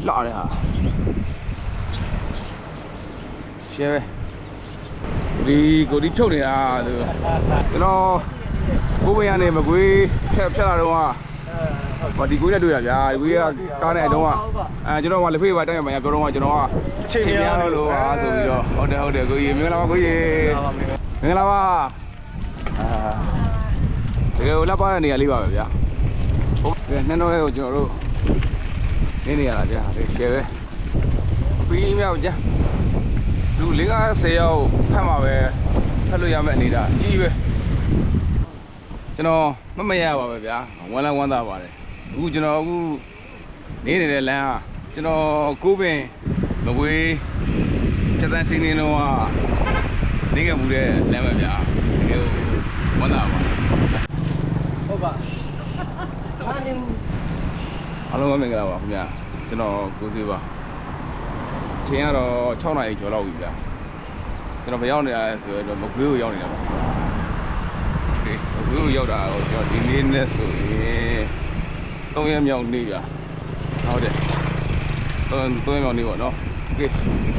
လှတယ်ဟာရှယ်ပဲကိုဒီဖြုတ်နေတာသူကျွန်တော်ကိုဝေးရနေမကွေးဖြတ်လာတော့ဟာဒီကွေးနဲ့တွေ့ရဗျာဒီကွေးကကားနဲ့အတုံးကကျွန်တော်ကလက်ဖေးပါတိုက်ရမှာပြောတော့ကျွန်တော်ကအချိန်များလို့ဟာဆိုပြီးတော့ဟုတ်တယ်ကိုကြီးမင်္ဂလာပါကိုကြီးမင်္ဂလာပါတကယ်လက်ပါတဲ့နေရာလေးပါပဲဗျာဟုတ်ကဲ့နှင်းတော့ကိုကျွန်တော်တို့နေရတာဗျာရှယ်ပဲပြီးမြောက်ကြာလူ50ယောက်ဖတ်မှာပဲဖတ်လို့ရမယ့်အနေဒါအကြီးပဲကျွန်တော်မရပါပဲဗျာဝမ်းလန်းဝမ်းသာပါတယ်အခုကျွန်တော်အခုနေနေတဲ့လမ်းကကျွန်တော်ကိုပင်မကွေးဖြတ်တန်းစီးနေတော့နေခဲ့မှုတဲ့လမ်းပဲဗျာတကယ်ဝမ်းသာပါဟုတ်ပါအားလုံးမင်္ဂလာပါခင်ဗျာကျွန်တော်ကိုသေးပါချိန်ကတော့6နာရီကျော်လောက်ပြီဗျာကျွန်တော်မရောက်နေရဆိုတော့မကွေးကိုရောက်နေတာပါဒီမကွေးကိုရောက်တာကိုကျွန်တော်ဒီနေ့နဲ့ဆိုရင်3ရက်မြောက်နေ့ဗျာဟုတ်တယ်3ရက်မြောက်နေ့ပေါ့နော်โอเค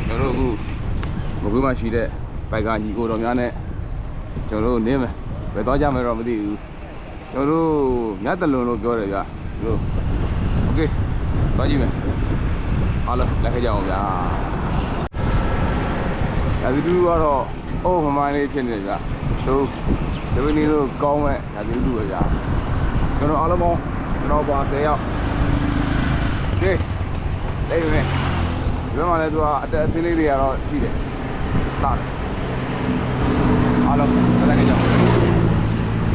ကျွန်တော်တို့အခုမကွေးမှာရှိတဲ့ဘိုက်ကညီကိုတော်များနဲ့ကျွန်တော်တို့နေမယ်ဘယ်သွားကြမယ်တော့မသိဘူးကျွန်တော်တို့မြတ်တလွန်လို့ပြောတယ်ဗျာတို့โอเคသွားကြည့်မယ်အားလုံးလက်ခကြအောင်ဗျာဒါဒီလူကတော့အိုးမမိုင်းလေးဖြစ်နေကြဆိုစပင်းလေးတို့ကောင်းမဲ့ဒါဒီလူပဲဗျာကျွန်တော်အားလုံးပေါင်းကျွန်တော်ပါ10ယောက်ကဲလေးပဲဒီမှာလည်းသူကအတက်အစင်းလေးတွေကတော့ရှိတယ်လာတယ်အားလုံးဆက်လက်ကြအောင်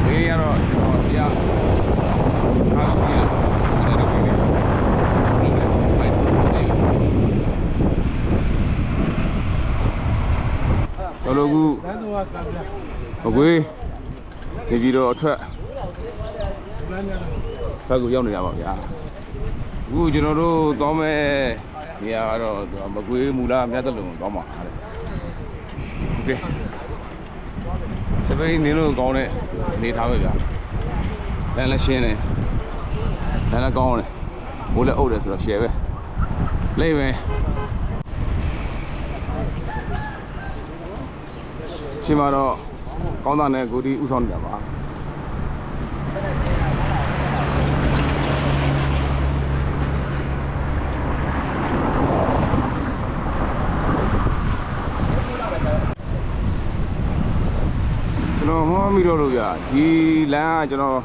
ဒီကတော့ကျွန်တော်ပြအားစီးကျွန်တော်အခုမကွေးနေပြီးတော့အထွက်ဖက်ကိုရောက်နေရပါဗျာအခုကျွန်တော်တို့သွားမဲ့နေရာကတော့မကွေးမူလာမြတ်တလုံးသွားမှာโอเคစပိန်နေလို့ကောင်းတဲ့နေထားပဲဗျာလမ်းလည်းရှင်းတယ်လမ်းလည်းကောင်းတယ်ဘိုးလည်းအုပ်တယ်ဆိုတော့ရှယ်ပဲလိမ့်ပဲရှင်မတော့ကောင်းတာနဲ့ကိုဒီဥဆောင်နေတာပါကျွန်တော်မမီတော့လို့ဗျာဒီလမ်းကကျွန်တော်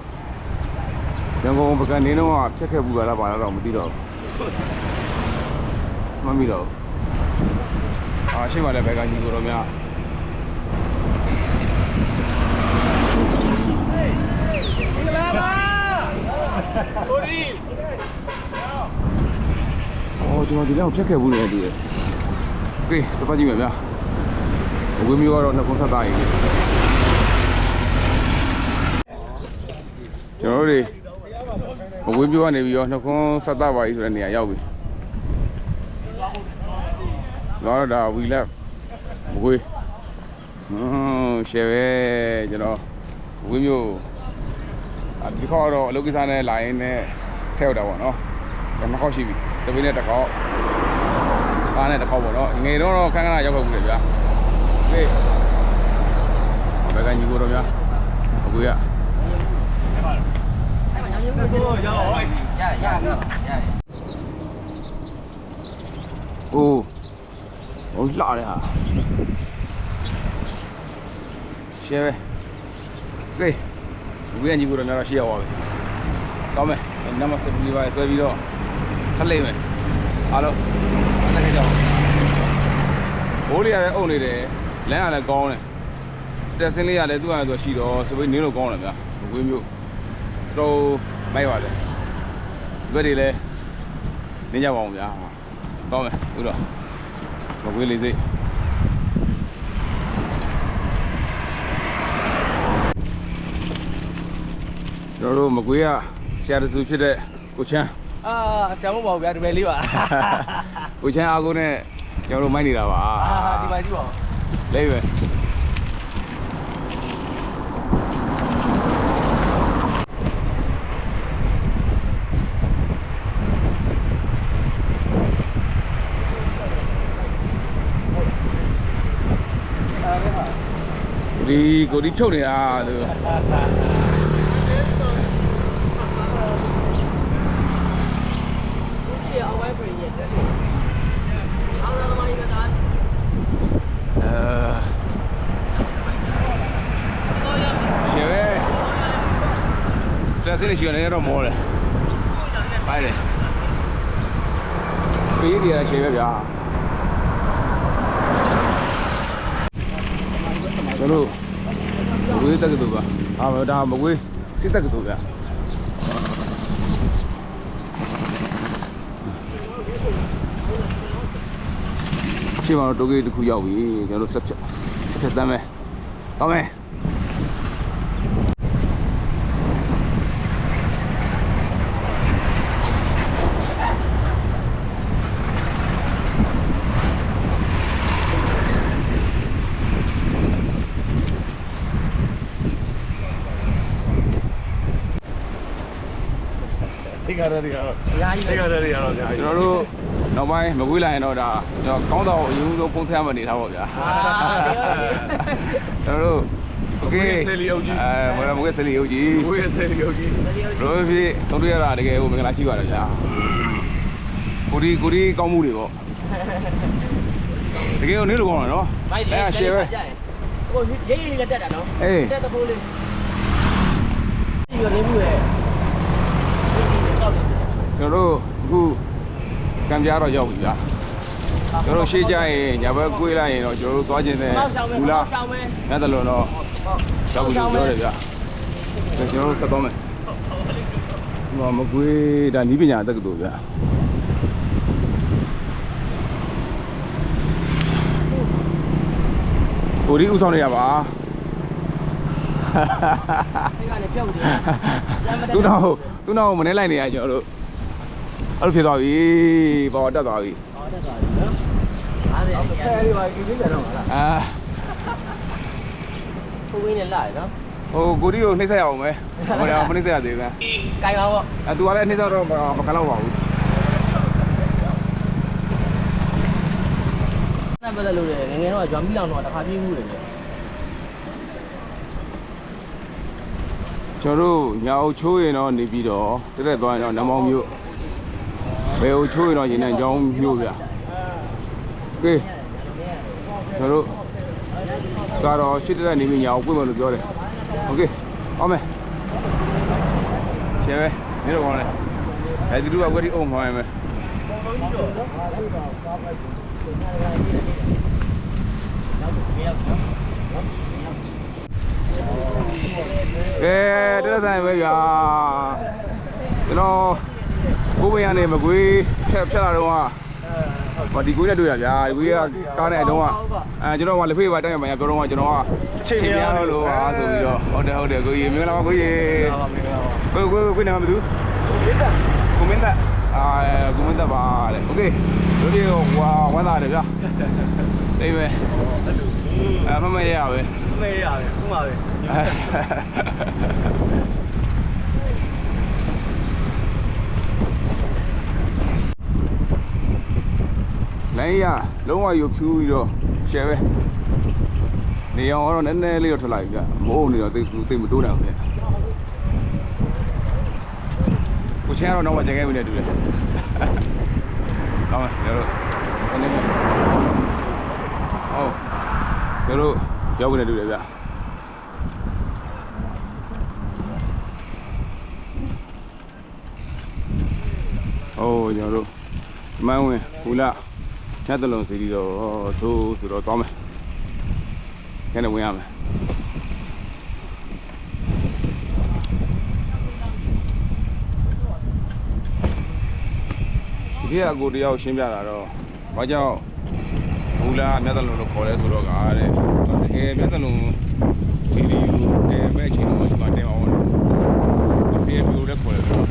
ရန်ကုန်ပကံနေတော့ဖြတ်ခဲ့ဘူးလားပါတော့မသိတော့မမီတော့ရှင်းပါလေဘက်ကညီကိုတော့များကိုရီကျွန်တော်ဒီလောက်ဖြတ်ခဲ့ဘူးလေတူတယ်โอเคစပတ်ကြည့်မယ်ဗျာအဝေးမျိုးကတော့နှစ်ခုဆက်သားရည်ကျွန်တော်တို့အဝေးမျိုးကနေပြီးတော့နှစ်ခုဆက်သားပါရည်ဆိုတဲ့နေရာရောက်ပြီတော့ဒါဝီလက်မကွေးရှယ်ပဲကျွန်တော်အဝေးမျိုးဒီခေါက်တော့အလုပ်ကိစ္စနဲ့လာရင်နဲ့ထည့်ရောက်တာပေါ့နော်နှစ်ခေါက်ရှိပြီစပိန်နဲ့တစ်ခေါက်ကားနဲ့တစ်ခေါက်ပေါ့နော်ငယ်တော့ခန်းခဏရောက်ခဲ့ဘူးလေဗျာဟေးဘယ်ကညီကိုတော့ဗျာအကူရအိုးဟိုလှတယ်ဟာရှယ်ပဲကဲဝေးညီကိုတော့များတော့ရှိရပါပြီကောင်းမယ်နမစပလီပါဆွဲပြီးတော့ထလိမ့်မယ်အားလုံးလက်ခဲ့ကြအောင်ဘိုးလေးရလည်းအုပ်နေတယ်လမ်းကလည်းကောင်းတယ်တက်စင်းလေးရလည်းသူ့ဟာဆိုရှိတော့စပိန်နင်းလို့ကောင်းတယ်ဗျာဝေးမျိုးတော့မိုက်ပါတယ်ဒီဘက်တွေလည်းနင်းကြပါအောင်ဗျာကောင်းမယ်ဟုတ်တော့မကွေးလေးစိတ်ကျွန်တော်တို့မကွေးကဆရာတစုဖြစ်တဲ့ကိုချမ်းဆရာမဟုတ်ပါဘူးဗျာဒီပဲလေးပါကိုချမ်းအားကိုနဲ့ကျွန်တော်တို့မိုက်နေတာပါဒီပါကြည့်ပါဦးလေးပဲ ကိုဒီဖြုတ်နေတာသူ这里喜欢人家摸的，来的，别的学个啥？走路，不会这个多吧？啊，没得，不会，是这个多的。起码都给都要位，叫做十票，咱们，到没？这个这个，这个这个，ကျွန်တော်တို့နောက်ပိုင်းမကွေးလိုက်ရင်တော့ဒါကျွန်တော်ကောင်းတော့အရင်ဆုံးပုံစံမှနေထားပါဗျာကျွန်တော်တို့โอเคမကွေးဆယ်လီအုပ်ကြီး 我也是有机。 ဘယ်လိုဖြစ်ဆုံးတွေ့ရတာတကယ်ဟိုမင်္ဂလာရှိပါတယ်ဗျာကိုဒီကောင်းမှုတွေပေါ့တကယ်ကိုနေလို့ကောင်းတယ်နော်အဲ့ share ပဲ ဟိုရေးရေးလက်တက်တာနော် အေး တက်တပိုးလေးဒီလိုနေမှုရဲ့ ကျွန်တော်တို့အခုကံပြားတော့ရောက်ပြီဗျာကျွန်တော်တို့ရှေ့ကြရင်ညာဘက်ကွေးလိုက်ရင်တော့ကျွန်တော်တို့သွားခြင်းနဲ့ဘူလားညတလုံးတော့ရောက်ပြီလို့ပြောတယ်ဗျာကျွန်တော်တို့ဆက်သွားမယ်ဟိုမကွေးဒါနီးပညာတက္ကသိုလ်ဗျာကိုဒီဥဆောင်နေရပါ ဒီကလည်းပြောက်တယ် သူနောက်မနေလိုက်နေရကျွန်တော်တို့အဲ့လိုဖြစ်သွားပြီပေါ်တက်သွားပြီ ဟောတက်သွားပြီနော်အားရ ဖယ်ရီပါဒီနေ့တော့လား အာ ကိုဝင်းနဲ့လာရနော် ဟိုကိုဒီကိုနှိမ့်ဆက်ရအောင်ပဲဟိုတော့မနှိမ့်ဆက်ရသေးဘူးဗျာ ကြိုင်ပါပေါ့ အဲသူကလည်းနှိမ့်ဆက်တော့မခံတော့ပါဘူး နားပဲလို့လေငငယ်တော့ဂျွမ်မီလောင်တော့တစ်ခါပြေးမှုလေ ကျွန်တော်တို့ညာအုပ်ချိုးရင်တော့နေပြီးတော့တက်သွားရင်တော့နမောင်မြို့ဘယ်အုပ်ချိုးရင်တော့ရင်နဲ့ကျောင်းမြို့ဗျာโอเคကျွန်တော်တို့ကတော့ရှစ်တက်နေပြီညာအုပ်ပြမယ်လို့ပြောတယ်โอเคအောင်မယ်ရှယ်ပဲနေတော့ကောင်းတယ်အဲဒီလူကဝရီအောင်မှာမယ်တက်ဆိုင်ပဲဗျာကျွန်တော်ကိုမရနေမကွေးဖြတ်လာတော့ဟာဒီကွေးနဲ့တွေ့ရဗျာဒီကွေးကကားနဲ့အတုံးကကျွန်တော်ကလက်ဖေးပါတိုက်ရမှာပြောတော့ကျွန်တော်ကအချိန်များလို့ဟာဆိုပြီးတော့ဟုတ်တယ်ကိုကြီးမင်္ဂလာပါကိုကြီးကိုနာမည်သူကိုမင်းသားကိုမင်းသားပါလေโอเคတို့ဒီဝါဝမ်းသာတယ်ဗျာအေးပဲမမရပဲ မေးရတယ်ခုမှပဲ လိုင်းရလုံးဝယူဖြူပြီးတော့ရှယ်ပဲနေအောင်တော့နည်းနည်းလေးတော့ထွက်လာပြီဗျမိုးနေတော့သိမတိုးနိုင်ဘူးဗျကိုချင်ကတော့တော့ကြိုင်ခဲ့ပြီနဲ့တူတယ်ကောင်းတယ်တို့စနေနေ့ဟုတ်တို့ရောက်နေတူတယ်ဗျဟုတ်ကျွန်တော်တို့မန်းဝင်ဘူလာညတလုံးစီပြီးတော့ထိုးဆိုတော့သွားမယ်ခဲနဲ့ဝင်ရမယ်ဒီကအကိုတယောက်ရှင်းပြတာတော့ဘာကြောင့်ဘူလာညတလုံးလို့ခေါ်လဲဆိုတော့ကတဲ့တကယ်ညတလုံးစီရီယူမဲ့ချင်းတော့ဒီမှာတင်အောင်တယ်ဖေးမျိုးလည်းခေါ်တယ်ဆိုတော့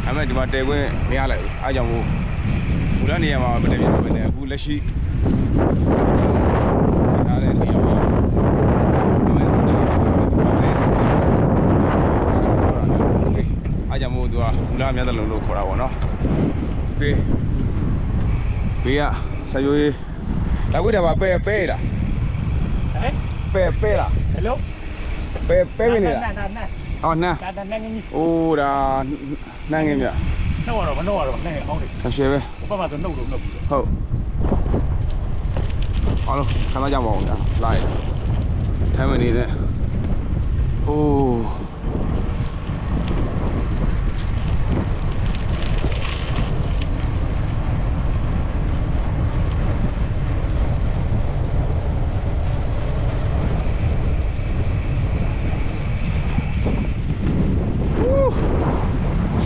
အဲ့မဲ့ဒီမှာတဲခွင့်မရလိုက်ဘူးအားကြောင့်မို့ဘူလာနေရာမှာမတည်ပြဘူးနဲ့အခုလက်ရှိဒါလည်းနေရာမှာအားကြောင့်မို့သူကဘူလာမြတ်တယ်လို့ခေါ်တာပေါ့နော်โอเคဘေးကဆက်ရွေးလက်ဝိတ်တာပါပဲလားဟဲ့ ပဲလား ဟယ်လို ပဲမနေလား နာ ဟောနှမ်း ဒါနဲ့ငင်းကြီး အိုးဒါနှမ်းငင်းပြ နှုတ်ရတော့မနှုတ်ရတော့နဲ့အောင်းတယ် အရှယ်ပဲ ဘက်မှာဆိုနှုတ်လို့နှုတ် ဟုတ်အားလုံးခဏကြပါအောင်ဗျာလိုက်ထိုင်မနေတဲ့အိုး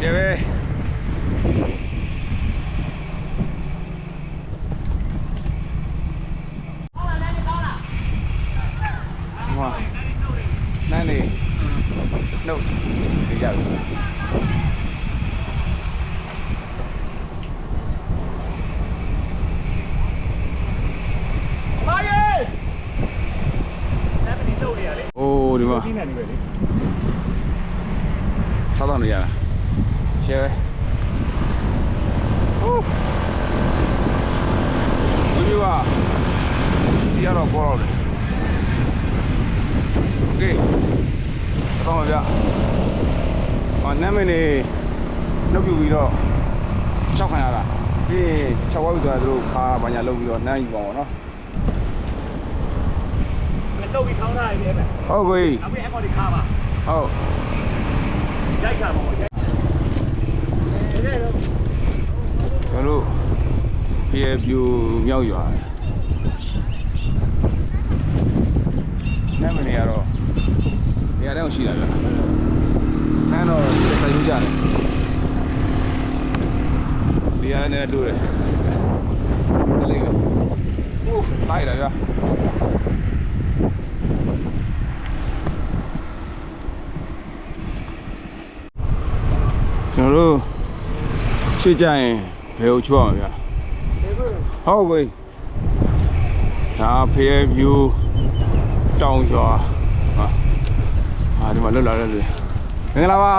ရှယ်ပဲဟောနန်းနေနှုတ်ဒီရပြီအိုးဒီမှာ ဒီနဲ့နေပဲလေ စားတော့နေရလားရှယ်ပဲဟိုးဒီလိုကစီရတော့ပေါ်တော့တယ်โอเคတော့မှာဗျနမ်းမင်းနေနှုတ်ပြပြီးတော့၆ခံရတာပြီး၆ဝါပြီဆိုတာသူတို့ခါဘာညာလုပ်ပြီးတော့နှမ်းယူပါအောင်နော် နှုတ်ပြီးထောင်းထားရတယ်ပဲ ဟုတ်ကိုကြီး အခုအဲ့ကောင်ဒီခါပါ ဟုတ် ရိုက်ခါပါဘောရိုက် ကျွန်တော်တို့ပြေပြူမြောက်ရွာနမ်းမင်းနေရတော့နေရာတိုင်းရှိတာဗျနမ်းတော့ဆက်ယူကြတယ်ဒီရနဲ့တူတယ်စလေးပဲဟိုးတိုက်လာဗျကျွန်တော်တို့ရှေ့ကြရင်ဘယ်ကိုချောအောင်ဗျာဟုတ်ကွေဒါဖေးပြူတောင်ရွာဟာဒီမှာလွတ်လာတယ်လေမင်္ဂလာပါ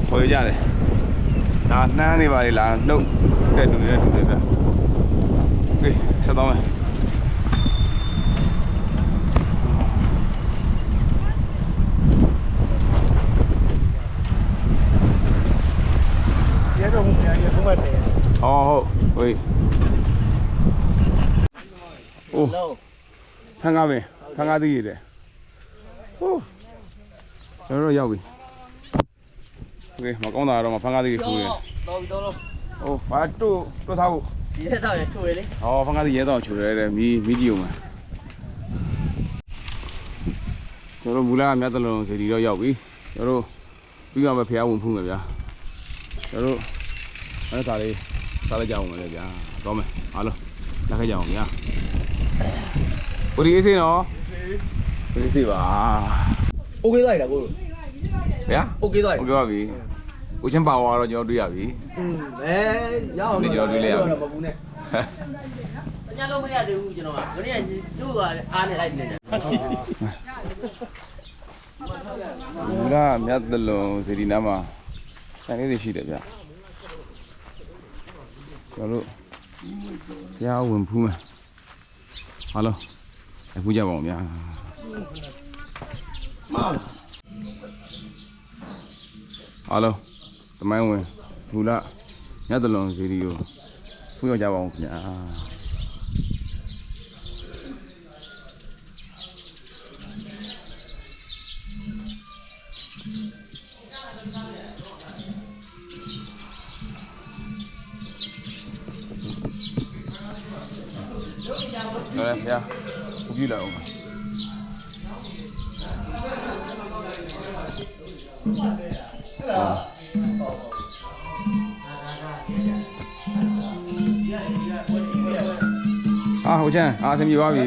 ဟိုကြတယ်ဒါနှမ်းနေပါလေလားနှုတ်တဲ့လူတွေဗျာဟေးဆက်တော့မယ် ရဲတော့ဘုရားရဲဆုံးမတယ် ဟောဟုတ်ဟေးအိုး လုံး ဖန်ကားပဲဖန်ကားသေးရတယ်ဟိုးကျွန်တော်တို့ရောက်ပြီโอเคမကောင်းတာတော့မဖန်ကားသေးခူးတယ် တော့တော့ ဟိုဘာတို့ထားဖို့ ဒီရက်တော့ရချိုးရလေ ဟောဖန်ကားသေးရဲတော့ချူရဲတယ်မီးကြည့်အောင်မယ်ကျွန်တော်တို့မူလကမြတ်တလုံးစီတီတော့ရောက်ပြီကျွန်တော်တို့ပြီးတော့ပဲဖျားဝင်ဖူးမယ်ဗျာကျွန်တော်တို့အဲ့ဒါလေးစားလိုက်ကြအောင်လေဗျာတော့မယ်အားလုံးလက်ခကြအောင်ဗျာဦးဒီအေးစင်းနော်အေးစီပါ โอเคသွားရတာကို ဗျာ โอเคသွားရ ဟုတ်ကဲ့ပါပြီဦးချင်းပါဝါတော့ကျွန်တော်တွေ့ရပြီ ရအောင် ဒီကျွန်တော်တွေ့လိုက်ရပြီ မဘူးနဲ့ညလုံးမရသေးဘူးကျွန်တော်ကခဏကျိုးသွားအားနဲ့လိုက်နေတယ် မူလမြတ်တလုံးစီတီနားမှာဆိုင်လေးတွေရှိတယ်ဗျာကျွန်တော်တို့ဖျားဝင်ဖူးမယ်အားလုံးအခုကြပါအောင်ဗျာအားလုံးတမိုင်းဝင်မူလမြတ်တလုံးစီတီကိုဖူးရောက်ကြပါအောင်ခင်ဗျာ对呀，不记得我们。啊，好钱，啊，什么话比？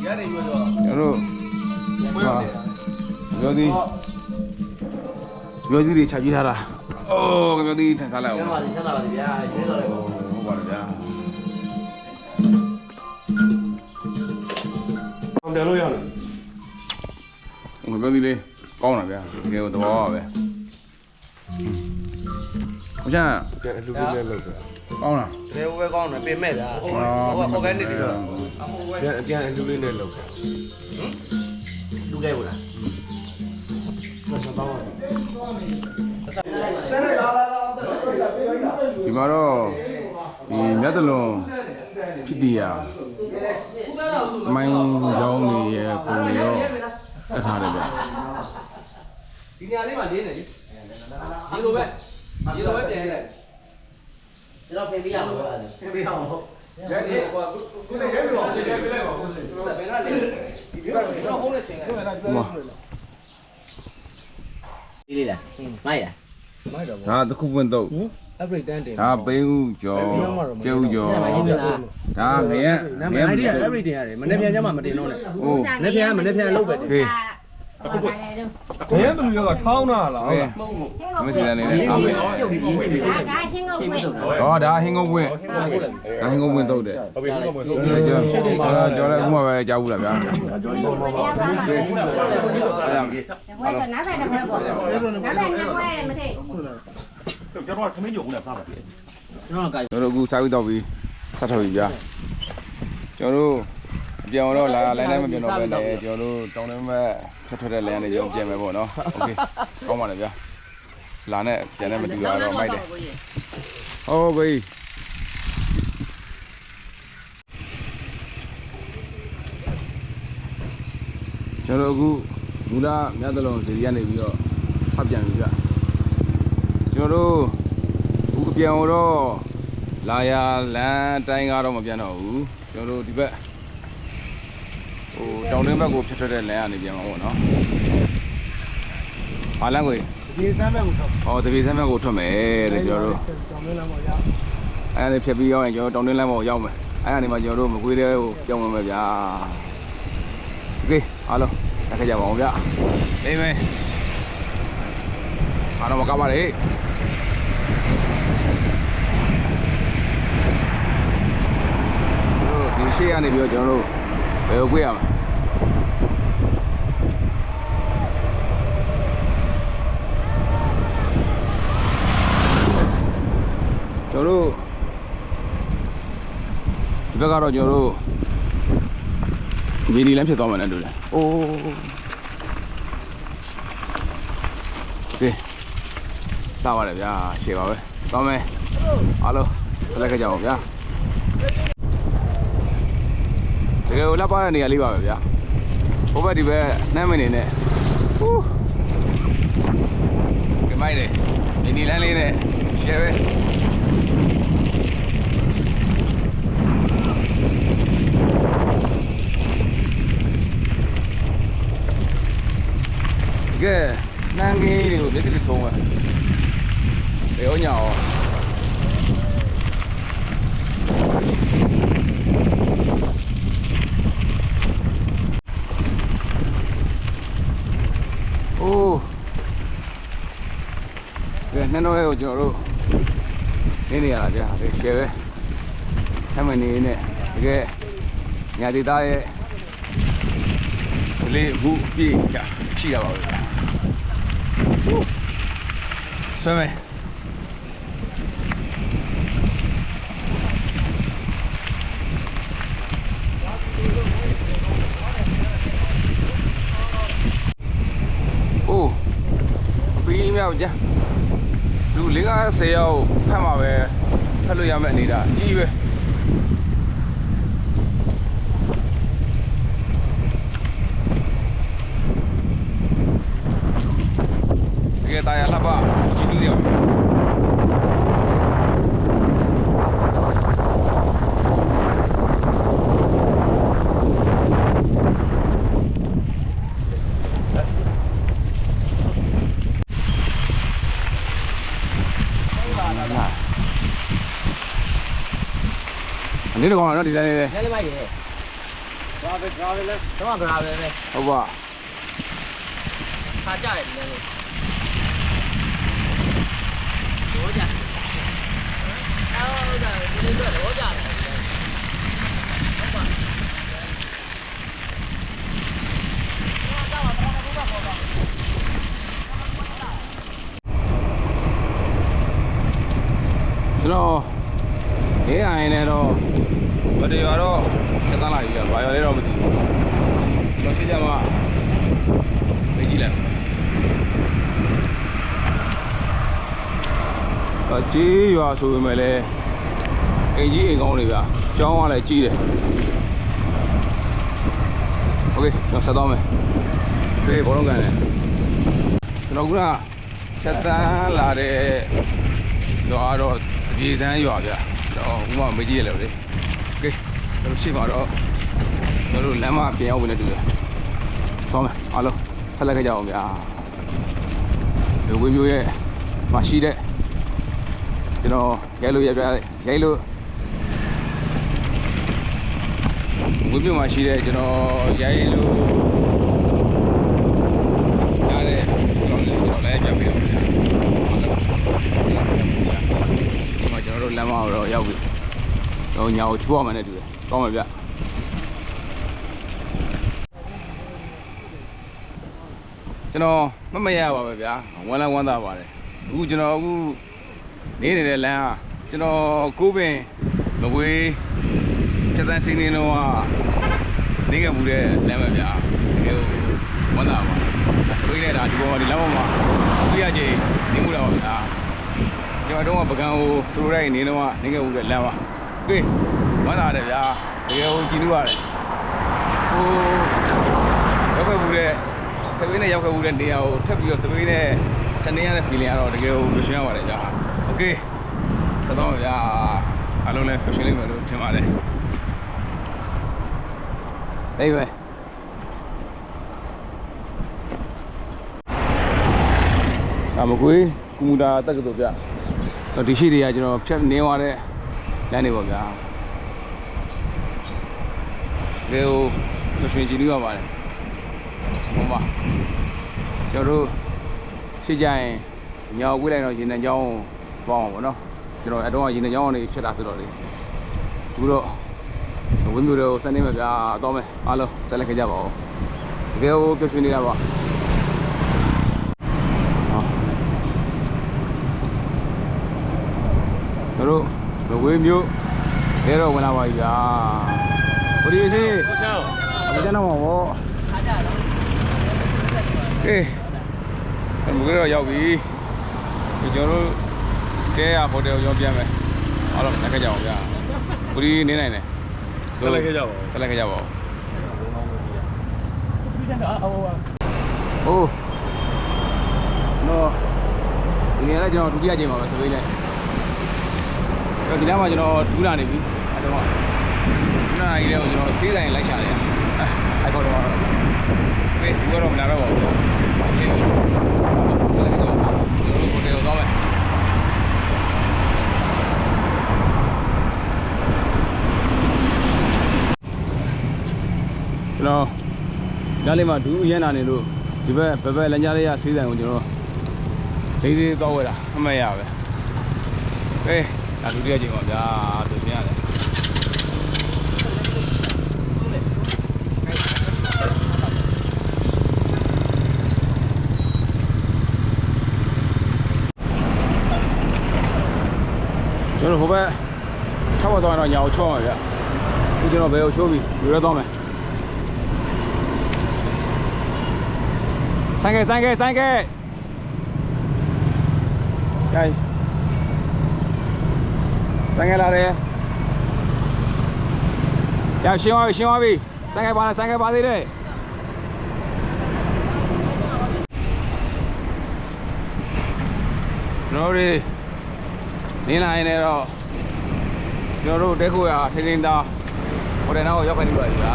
然后，啊，有的，有的的吃鸡他了。哦，有的太卡了。ကျမ်းပါစီချမ်းသာပါစေဗျာရှင်းတော့လေ ဟုတ်ပါတယ်ဗျာ အောင်တယ်လို့ရလား ငါပြောသေးလေးကောင်းတာဗျာဒီလိုသဘောပါပဲ ကျန် ပြန်အလူလေးနဲ့လောက်တာ ကောင်းလား တကယ်ဝဲကောင်းတယ်ပြင်မဲ့လားဟိုက organic တွေတော့ ပြန်အလူလေးနဲ့လောက်တာ လူခဲ့ဘူးလား ဒီမှာတော့ဒီမြတ်တလွန်ဖြစ်တည်ရမိုင်းရောင်းနေရဲ့ပုံတွေရောတတ်ထားတယ်ဗျ ဒီနေရာလေးမှာလေးနေလေဒီလိုပဲပြန်လိုက်ကျွန်တော်ပြင်ပြရမှာလားပြင်ပြအောင်ဟုတ်ရဲဒီကွာကိုယ်ရဲပြပါဦးရဲပြလိုက်ပါဦးဘယ်လားလေဒီကတော့ဟုတ်နေချင်းလေးလေးလားမိုက်လား ဒါတစ်ခုပွင့်တော့ upgrade တန်းတင် ဒါပိန်းဦးကျော်ကျဲဦးကျော်ဒါငရဲ အဲ့ဒီ upgrade တင်ရတယ်မနေ့ပြန်ကျမှမတင်တော့နဲ့ ဟို မနေ့ပြန်လုပ်ပဲတင် ဟေး ဘယ်မလူရောကထောင်းတာလား ဟေးမစနေနဲ့စားမယ် ပြုတ်ပြီးရင်းနေပြီ ဒါကဟင်းငုတ်ဖွင့် ဟောဒါဟင်းကုန်းပွင့်ဒါဟင်းကုန်းပွင့်တော့တယ် ဟုတ်ပြီဟုတ်ပြီ ကျော်လည်းအခုမှပဲကြားဘူးလားဗျာ ဝဲဆိုနားဆိုင်တစ်ခွဲပေါ့နားဆိုင်နှစ်ခွဲမထိ ကျွန်တော်ကသမင်းကြုံနဲ့စားပါပြီ ကျွန်တော်က ကျွန်တော်အခုစားပြီးတော့ပြီးဆက်ထုတ်ပြီဗျာကျွန်တော်တို့ပြန်တော့လာလိုင်းတိုင်းမပြန်တော့ပဲလေကျွန်တော်တို့တောင်းတမဲ့ထွက်တဲ့လမ်းကနေကျွန်တော်ပြန်မယ်ပေါ့နော်โอเคကောင်းပါလေဗျာလာနဲ့ပြန်နဲ့မတူရတော့မိုက်တယ်ဟုတ်ပြီကျွန်တော်အခုမူလမြတ်တလုံးစီရီကနေပြီးတော့ဖတ်ပြန်ပြီဗျကျွန်တော်တို့အခုအပြန်တော့လာရလမ်းတိုင်းကတော့မပြန်တော့ဘူးကျွန်တော်တို့ဒီဘက်ဟိုတောင်တွင်းဘက်ကိုဖြတ်ထွက်တဲ့လမ်းကနေပြန်မှာပေါ့နော်။ဘာလမ်းကို ဒီစမ်းဘက်ကိုထောက် ။အော်တပည့်ဆမ်းဘက်ကိုထွက်မယ်တဲ့ကျွန်တော်တို့ တောင်းလမ်းပေါ်ရ ။အဲ့ဒါဖြတ်ပြီးရောက်ရင်ကျွန်တော်တောင်တွင်းလမ်းပေါ်ရောက်မယ်။အဲ့ဒါနေမှကျွန်တော်တို့မကွေးတဲ့ကိုပြောင်းဝင်မယ်ဗျာ။ Okay အားလုံးတက်ခဲ့ကြပါအောင်ဗျာ။အေးမယ်။အားလုံးမကပါနဲ့။ဒီရှေ့ကနေပြီးတော့ကျွန်တော်တို့ဘယ်ကိုကြွရမလဲကျွန်တော်တို့ဒီဘက်ကတော့ကျွန်တော်တို့ဒီလမ်းဖြစ်သွားမှလည်းလို့လေအိုးကဲလာပါလေဗျာရှေ့ပါပဲသွားမယ်အားလုံးဆက်လက်ကြကြအောင်ဗျာတကယ်လက်ပါတဲ့နေရာလေးပါပဲဗျာဟိုဘက်ဒီဘက်နှမ်းမနေနဲ့ဟူးကမိုက်တယ်ဒီလမ်းလေးနဲ့ရှယ်ပဲကဲနှမ်းကြီးတွေကိုမျက်စိဆုံးပဲဘယ်ရောညာရောအိုးကဲနှမ်းတော့ရဲ့ကိုကျွန်တော်တို့နေရတာကြာဒီရှယ်ပဲထမနေနဲ့တကယ်ညာဒေသရဲ့လေးဘူးပြည့်ရှိရပါဘူးဆွဲမယ်အိုးပြီးမြောက်ကြာလူ50ယောက်ဖတ်မှာပဲဖတ်လို့ရမယ့်အနေဒါအကြီးပဲတကယ်တရားလှပကြီးကြီးရောနေတော့ကောင်းတော့ဒီတိုင်းလေး လဲလေးမိုက်တယ်ဘာပဲဘာပဲလဲတော့ဘာပဲပဲ ဟုတ်ပါ ခါကြတယ်ဒီလဲလေးဘောကြအော်ဒါဒီလိုတော့ဘောကြတယ်ဟုတ်ပါ ကျွန်တော်နေအိမ်နဲ့တော့မတရွာတော့ချက်သားလာပြီဗျာဘာရွာလဲတော့မသိဘူးကျွန်တော်ရှင်းကြမှာမေးကြည့်လိုက်ကြေးရွာဆိုပေမဲ့လည်းအိမ်ကြီးအိမ်ကောင်းတွေဗျာကျောင်းကလည်းကြီးတယ်โอเคကျွန်တော်ဆက်သွားမယ်ဒီဘောလုံးကန်တယ်ကျွန်တော်ကချက်သားလာတဲ့ရွာတော့ရေစမ်းရွာဗျာတော့ဥမာမေးကြည့်ရလို့လေโอเคကျွန်တော်ရှေ့မှာတော့ကျွန်တော်လမ်းမပြင်ရောက်ဝင်နေတူတယ်သွားမယ်အားလုံးဆက်လက်ခဲ့ကြအောင်ဗျာဒီဝင်းမျိုးရဲ့မရှိတဲ့ကျွန်တော်ရိုက်လို့ရိုက်လို့ဝင်းမျိုးမှာရှိတဲ့ကျွန်တော်ရိုက်လို့ရတဲ့ကျွန်တော်လည်းပြပေးအောင်ဗျာဒီမှာကျွန်တော်တို့လမ်းမတော့ရောက်ပြီတော့ညာကိုချူအောင်မနဲ့တူတယ်ကောင်းပါဗျကျွန်တော်မရပါပဲဗျာဝမ်းလန်းဝမ်းသာပါတယ်အခုကျွန်တော်အခုနေနေတဲ့လမ်းကကျွန်တော်ကိုးပင်မကွေးချက်တန်းစင်းနေတော့နေခဲ့မှုတဲ့လမ်းပဲဗျာတကယ်ဝမ်းသာပါစပိတ်နဲ့ဒါဒီပေါ်မှာဒီလမ်းပေါ်မှာပြရချင်းနေမှုတော့ဗျာကျွန်တော်တော့ပကံကိုစရိုက်နေတော့နေခဲ့မှုတဲ့လမ်းပါကဲဝမ်းသာတယ်ဗျာတကယ်ကိုကြည်နူးရတယ်ဟိုရောက်ခဲ့မှုတဲ့စပိတ်နဲ့ရောက်ခဲ့မှုတဲ့နေရာကိုထပ်ပြီးတော့စပိတ်နဲ့တနေရတဲ့ feeling ကတော့တကယ်ကိုလွှမ်းရပါတယ်ဗျာโอเคဆက်တော့ဗျာအားလုံးလည်းရှင်းလိမ့်မယ်လို့ထင်ပါတယ်အေးပဲမကွေးကူမူတာတက္ကသိုလ်ဗျတော့ဒီရှိတွေကကျွန်တော်ဖြတ်နေသွားတဲ့လမ်းတွေပေါ့ဗျာဒီကိုရွှေကြည့်လို့ရပါတယ်ဟုတ်ပါကျွန်တော်တို့ရှိကြရင်ညောင်ဝေးလိုက်တော့ရေနံချောင်းပေါအောင်ပေါ့နော်ကျွန်တော်အတော့ရေနံချောင်းကနေဖြတ်တာဆိုတော့လေအခုတော့ဝင်းမျိုးတွေကိုစနေမှာဗျာတော့မယ်အားလုံးဆက်လက်ခဲ့ကြပါဦးတကယ်ကိုပျော်ရွှင်နေတာပါတို့မဝေးမျိုးလဲတော့ဝင်လာပါပြီဗျာဘယ်လိုစီကိုချောင်းအမကျန်းတော့ဗောအားကြတော့ကဲမဝေးတော့ရောက်ပြီကျွန်တော်တို့ကဲရဟိုတယ်ကိုရောက်ပြန်မယ်အားလုံးလက်ခဲ့ကြအောင်ဗျာကိုဒီနေနိုင်တယ်ဆက်လက်ခဲ့ကြပါဦးဆက်လက်ခဲ့ကြပါဦးဟိုနော်ဒီနေ့လည်းကျွန်တော်ဒုတိယချိန်ပါပဲစပိတ်နဲ့ဒီလမ်းမှာကျွန်တော်ဒူးလာနေပြီအဲ့တော့ဒူးလာနေတယ်ကိုကျွန်တော်ဆေးဆိုင်လိုက်ရှာတယ်အဲ့ခေါ်တော့ဒီကတော့မလာတော့ပါဘူးဒီကိုဆက်လက်တော့ကျွန်တော်ဟိုတယ်ကိုသွားမယ်ကျွန်တော်ဒါလေးမှာဒူးရမ်းလာနေလို့ဒီဘက်လမ်းကြားလေးရဆေးဆိုင်ကိုကျွန်တော်လေးသွားဝဲတာအမှတ်ရပဲကဲဒါဒုတိယချိန်ပါဗျာသူပြင်ရတယ်ကျွန်တော်ဟိုဘက်ထောက်တော့တော့ညာကိုချောင်းပါဗျာအခုကျွန်တော်ဘယ်ကိုချိုးပြီးရွေးတော့မယ်ဆိုင်ကဲကြိုင်ဆိုင်ကလာတယ်ရရှင်းသွားပြီဆိုင်ကပါသေးတယ်ကျွန်တော်တို့နေလာရင်တော့ကျွန်တော်တို့တဲခိုရထိန်းသားဟိုတယ်နောက်ရောက်ခဲ့ပြီဗျာ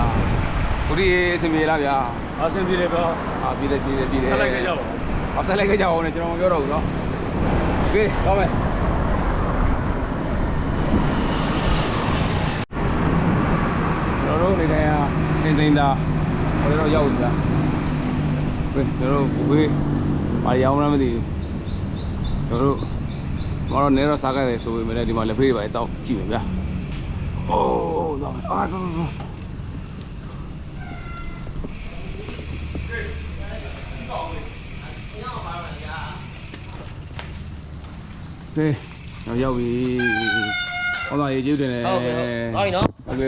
ကိုဒီအဆင်ပြေလားဗျာအဆင်ပြေတယ်ဗျာပြေတယ်ဆက်လိုက်ခဲ့ကြပါဦးဆက်လိုက်ခဲ့ကြအောင်ねကျွန်တော်မပြောတော့ဘူးเนาะโอเคတော့မယ်ကျွန်တော်တို့နေတိုင်းထိန်းသားဟိုတယ်တော့ရောက်ပြီဗျာကျွန်တော်တို့ဝေးဘာရောင်းမှမသိဘူးကျွန်တော်တို့မတော်နေတော့စားခဲ့တယ်ဆိုပေမဲ့ဒီမှာလက်ဖေးတွေပါတောက်ကြည့်မယ်ဗျာအိုးတော့တော့ကဲ ရောက်ပြီဟောသားရေးကျေးဇူးတင်တယ် ဟုတ်ကဲ့ဟုတ်နော်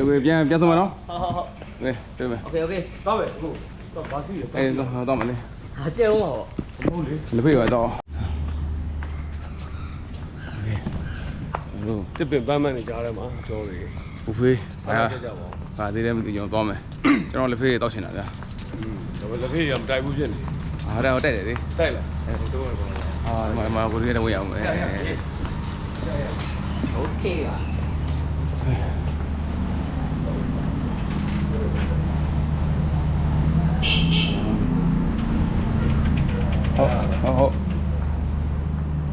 ဝေပြန်သုံးမယ်နော် ဟုတ် ဝေတွေ့မယ် โอเค တော့ပဲအခုတော့ဘာစီရ အေးတော့မလေး ဟာကျဲအောင်ပါ ဟုတ်လေ လက်ဖေးရတော့ဟုတ် တစ်ပင်ပန်းမန်းနေကြားထဲမှာကြောပြီ ဘူဖေး အား ဟာ ကြပါဦး ဟာသေးတယ်မသိကျွန်တော်သွားမယ်ကျွန်တော်လက်ဖေးတောက်ချင်တာဗျာ ဒါပေမဲ့လက်ဖေးရမတိုက်ဘူးဖြစ်နေ ဟာတော့တက်တယ်လေ တိုက်လာတော့တော့ ဟာဒီမှာကိုရီးယားတော့ဝင်အောင် โอเคပါ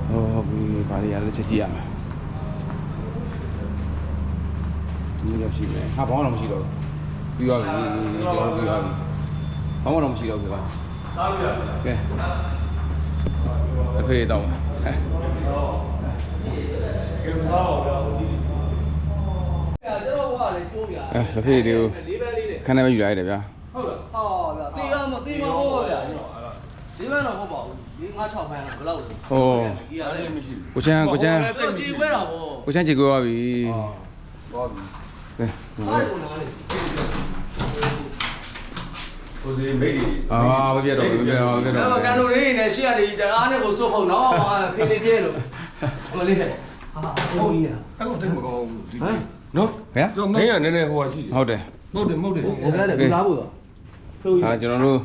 ဟုတ်ပြီဘာတွေရလဲချက်ကြည့်ရမယ်ဒီလိုရှိမယ်ဟာဘောင်းတော့မရှိတော့ဘူးပြီးသွားပြီကျွန်တော်ပြီးသွားပြီဘောင်းတော့မရှိတော့ဘူးဗျာ စားလို့ရတယ် ကဲအဖေတော့ ကဲစားအောင်ဗျာ ကျွန်တော်ကလည်းတိုးပြ အဖေတွေကို လေးပဲလေးတယ် ခဏပဲယူလိုက်ရတယ်ဗျာ ဟုတ်လား ဟောဗျာတေးရမတေးမဟုတ်ဗျာကျွန်တော်လေးပဲတော့မဟုတ်ပါဘူး5 6ဖန်းလားဘယ်လောက်လဲ ဟို ကြီးရတယ်မရှိ ကိုချမ်း ဘူးကျွန်တော်ကြည်ခွဲတာဗော ကိုချမ်းချေကိုရပြီ သွားပြီ ကဲ အားလုံးနားလေ ကိုစီမိတ် အာမပြတ်တော့မပြတ်တော့ တော့ကန်တို့လေးနဲ့ရှေ့ကနေတကားနဲ့ကိုစွတ်ဖို့နော်ဖေးလေးပြဲလို့မလေးဟာဟုတ်ကြီးနေတာ အဲ့ကိုတိတ်မကောင်းဘူးဒီ ဟမ် နော်ဗျာ မင်းကနည်းနည်းဟိုဟာရှိတယ် ဟုတ်တယ် မဟုတ်တယ်မဟုတ်တယ် ဟိုကလည်းဘူးသားဖို့တော့ဖြုတ် ဟာကျွန်တော်တို့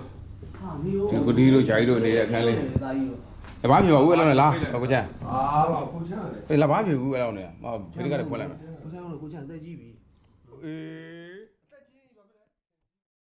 ဟာမီယို ဒီကိုဒီတို့ဂျာကြီးတို့နေတဲ့အခန်းလေး သားကြီးတော့ ဘာဖြစ်ပါဘူးအဲ့လောက်နဲ့လားကိုချမ်း အာပါကိုချမ်းတယ် အေးလာဘာဖြစ်ဘူးအဲ့လောက်နဲ့မဖေးကလည်းခွက်လိုက်မယ် ကိုချမ်းတို့ကိုချမ်းတက်ကြည့်ပြီ အေး